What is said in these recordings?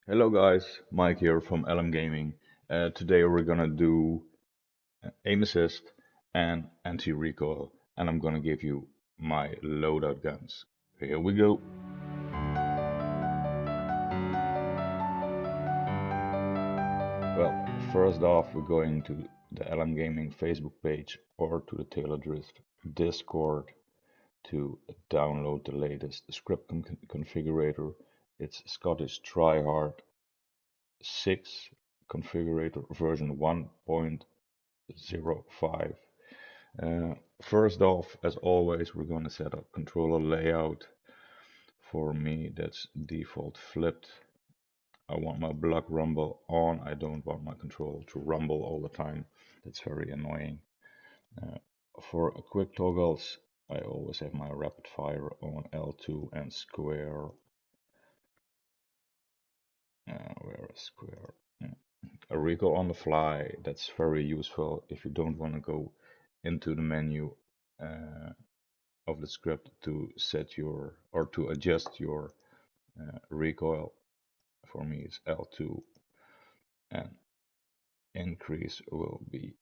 Hello guys, Mike here from LM Gaming. Today we're gonna do aim assist and anti-recoil, and I'm gonna give you my loadout guns. Here we go. Well, first off, we're going to the LM Gaming Facebook page or to the TaylorDrift Discord to download the latest script configurator. It's Scottish Tryhard 6 configurator version 1.05. First off, as always, we're going to set up controller layout. For me, that's default flipped. I want my block rumble on. I don't want my controller to rumble all the time. That's very annoying. Uh, for quick toggles, I always have my rapid fire on L2 and square. Where is square? A recoil on the fly, that's very useful if you don't want to go into the menu of the script to set your or to adjust your recoil. For me it's L2 and increase will be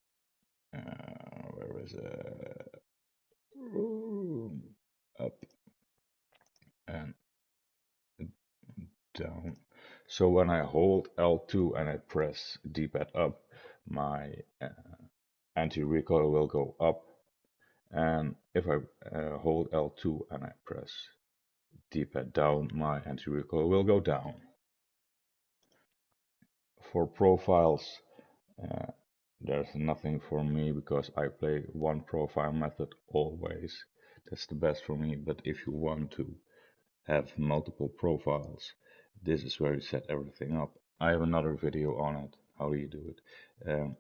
where is it, up and down. So when I hold L2 and I press D-pad up, my anti-recoil will go up, and if I hold L2 and I press D-pad down, my anti-recoil will go down. For profiles, uh, there's nothing for me because I play one profile method always. That's the best for me. But if you want to have multiple profiles, this is where you set everything up. I have another video on it. How do you do it?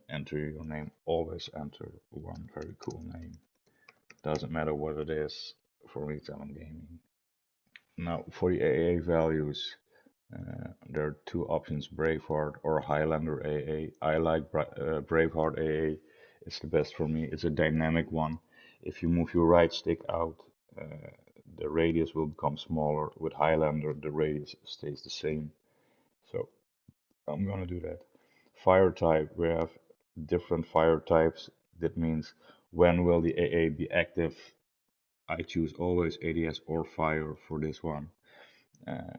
Enter your name. Always enter one very cool name. Doesn't matter what it is. For me, it's LM Gaming. Now, for the AA values, there are two options, Braveheart or Highlander AA. I like Braveheart AA. It's the best for me. It's a dynamic one. If you move your right stick out, the radius will become smaller. With Highlander, the radius stays the same. So I'm gonna do that. Fire type, we have different fire types. That means when will the AA be active? I choose always ADS or fire for this one. Uh,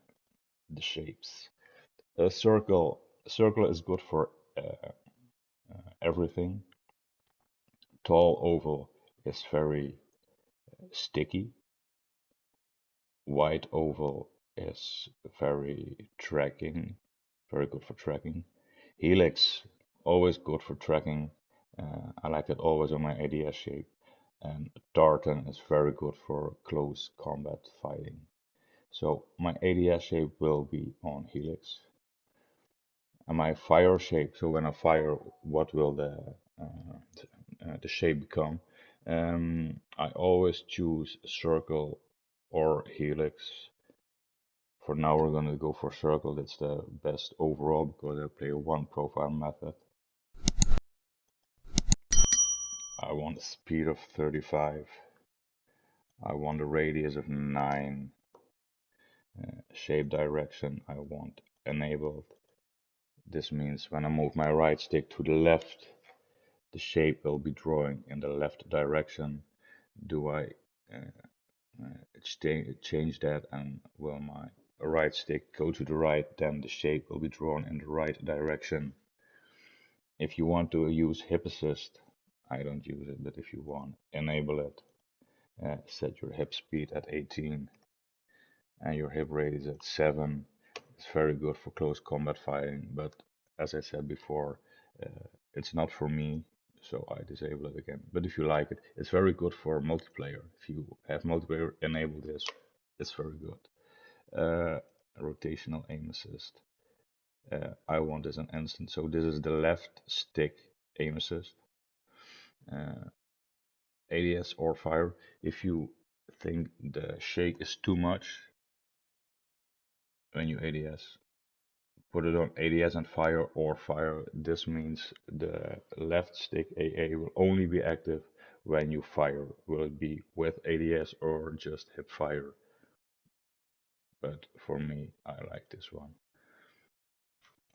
the shapes. A circle is good for everything. Tall oval is very sticky. Wide oval is very good for tracking. Helix, always good for tracking. I like it always on my ADS shape. And tartan is very good for close combat fighting. So my ADS shape will be on Helix. And my fire shape, so when I fire, what will the shape become? I always choose circle or helix. For now, we're gonna go for circle. That's the best overall because I play one profile method. I want a speed of 35. I want a radius of 9. Shape direction I want enabled. This means when I move my right stick to the left, the shape will be drawing in the left direction. Do I change that, and will my right stick go to the right, then the shape will be drawn in the right direction. If you want to use hip assist, I don't use it, but if you want, enable it. Set your hip speed at 18 and your hip radius at 7. It's very good for close combat fighting, but as I said before, it's not for me, so I disable it again. But if you like it, it's very good for multiplayer. If you have multiplayer, enable this. It's very good. Rotational aim assist. I want as an instant. So this is the left stick aim assist. ADS or fire. If you think the shake is too much when you ADS, put it on ADS and fire or fire. This means the left stick AA will only be active when you fire. Will it be with ADS or just hip fire? But for me, I like this one.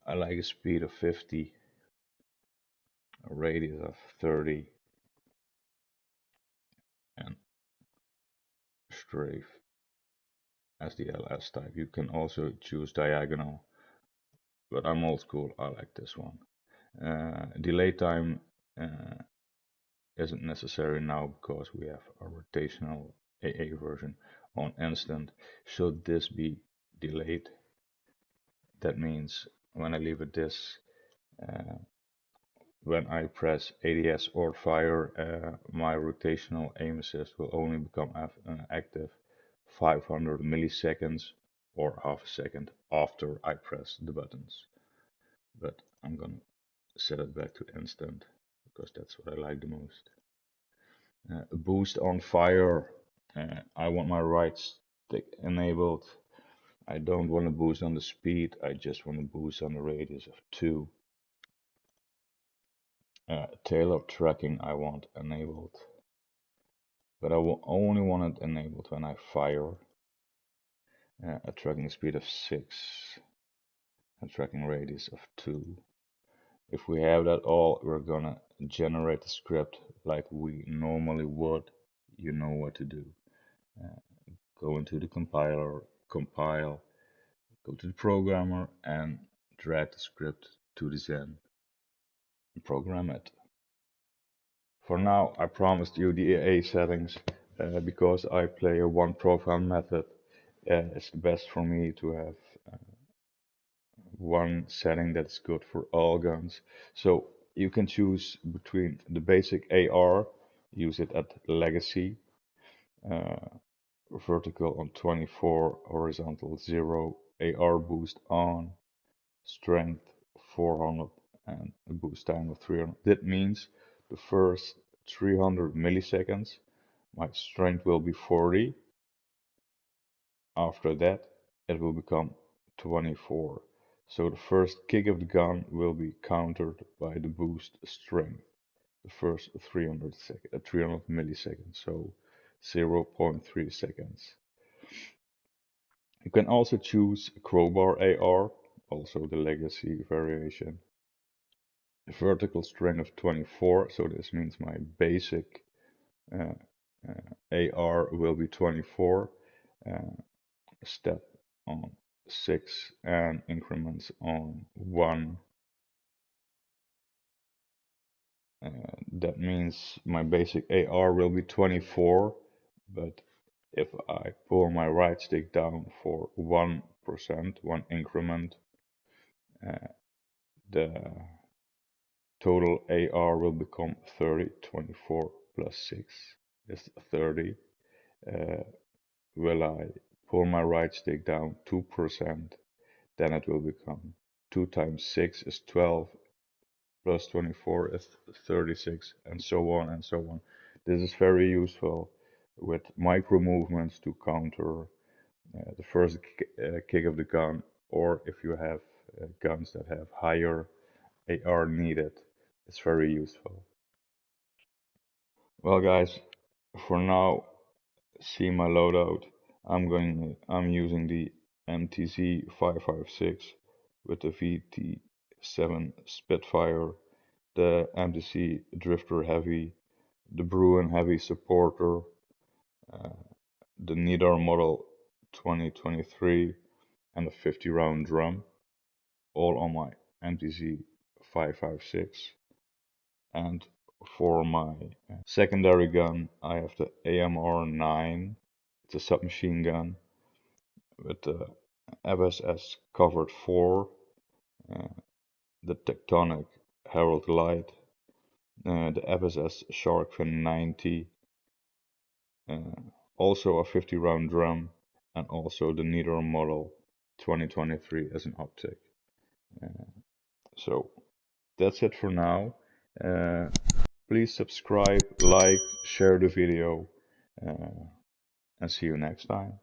I like a speed of 50, a radius of 30, and strafe as the LS type. You can also choose diagonal, but I'm old school, I like this one. Delay time isn't necessary now because we have a rotational AA version on instant. Should this be delayed, that means when I leave it this, when I press ADS or fire, my rotational aim assist will only become active 500 milliseconds or half a second after I press the buttons. But I'm gonna set it back to instant because that's what I like the most. Boost on fire. I want my right stick enabled. I don't want to boost on the speed, I just want to boost on the radius of 2. Tailor tracking I want enabled, but I will only want it enabled when I fire. A tracking speed of 6, a tracking radius of 2. If we have that all, we're gonna generate the script like we normally would. You know what to do. Go into the compiler, compile, go to the programmer and drag the script to the Zen and program it. For now, I promised you the AA settings because I play a one profile method. It's the best for me to have one setting that's good for all guns. So you can choose between the basic AR, use it at legacy, vertical on 24, horizontal 0, AR boost on, strength 400 and a boost time of 300. That means the first 300 milliseconds my strength will be 40. After that it will become 24. So the first kick of the gun will be countered by the boost strength. The first 300 milliseconds, so 0.3 seconds. You can also choose crowbar AR, also the legacy variation. A vertical strength of 24, so this means my basic AR will be 24, step on 6 and increments on 1. That means my basic AR will be 24, but if I pull my right stick down for 1%, 1 increment, the total AR will become 30. 24 plus 6 is 30. Will I pull my right stick down 2%, then it will become 2 times 6 is 12, plus 24 is 36, and so on and so on. This is very useful with micro movements to counter the first kick of the gun, or if you have guns that have higher AR needed, it's very useful. Well guys, for now, see my loadout. I'm using the MTZ 556 with the VT7 Spitfire, the MTC Drifter Heavy, the Bruin Heavy Supporter, the Nidar Model 2023, and a 50 round drum, all on my MTZ 556. And for my secondary gun, I have the AMR9. It's a submachine gun with the FSS covered 4, the Tectonic Herald Light, the FSS Sharkfin 90, also a 50 round drum, and also the Nidar Model 2023 as an optic. So that's it for now. Please subscribe, like, share the video, and see you next time.